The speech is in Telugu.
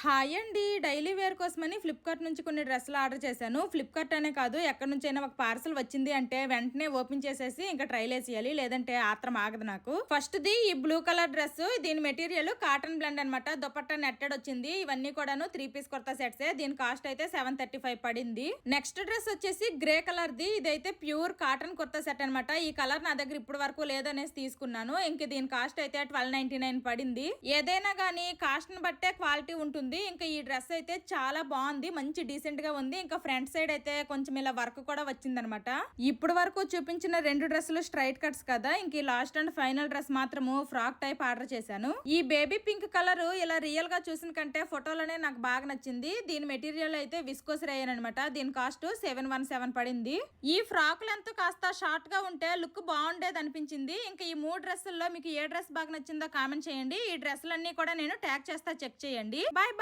హాయ్ అండి. డైలీ వేర్ కోసమని ఫ్లిప్కార్ట్ నుంచి కొన్ని డ్రెస్సులు ఆర్డర్ చేశాను. ఫ్లిప్కార్ట్ అనే కాదు, ఎక్కడి నుంచైనా ఒక పార్సల్ వచ్చింది అంటే వెంటనే ఓపెన్ చేసేసి ఇంకా ట్రైల్ వేసేయాలి, లేదంటే ఆత్రం ఆగదు నాకు. ఫస్ట్ ది ఈ బ్లూ కలర్ డ్రెస్. దీని మెటీరియల్ కాటన్ బ్లెండ్ అనమాట. దుపట్టా నెట్టెడ్ వచ్చింది. ఇవన్నీ కూడాను 3 పీస్ కుర్తా సెట్సే. దీని కాస్ట్ అయితే 735 పడింది. నెక్స్ట్ డ్రెస్ వచ్చేసి గ్రే కలర్ ది. ఇదైతే ప్యూర్ కాటన్ కుర్తా సెట్ అనమాట. ఈ కలర్ నా దగ్గర ఇప్పుడు వరకు లేదనేసి తీసుకున్నాను. ఇంక దీని కాస్ట్ అయితే 1299 పడింది. ఏదైనా గానీ కాస్ట్ ని బట్టే క్వాలిటీ ఉంటుంది. ఇంకా ఈ డ్రెస్ అయితే చాలా బాగుంది, మంచి డీసెంట్ గా ఉంది. ఇంకా ఫ్రంట్ సైడ్ అయితే కొంచెం ఇలా వర్క్ కూడా వచ్చిందనమాట. ఇప్పుడు వరకు చూపించిన 2 డ్రెస్సులు స్ట్రైట్ కట్స్ కదా. ఇంక లాస్ట్ అండ్ ఫైనల్ డ్రెస్ మాత్రము ఫ్రాక్ టైప్ ఆర్డర్ చేశాను. ఈ బేబీ పింక్ కలర్ ఇలా రియల్ గా చూసిన కంటే ఫోటోలోనే నాకు బాగా నచ్చింది. దీని మెటీరియల్ అయితే విస్కోస్ రేయన్ అనమాట. దీని కాస్ట్ 717 పడింది. ఈ ఫ్రాక్ లెంత్ కాస్త షార్ట్ గా ఉంటే లుక్ బాగుండేది అనిపించింది. ఇంకా ఈ 3 డ్రెస్సుల్లో మీకు ఏ డ్రెస్ బాగా నచ్చిందో కామెంట్ చేయండి. ఈ డ్రెస్సులన్నీ కూడా నేను ట్యాగ్ చేస్తా, చెక్ చేయండి. Bye bye.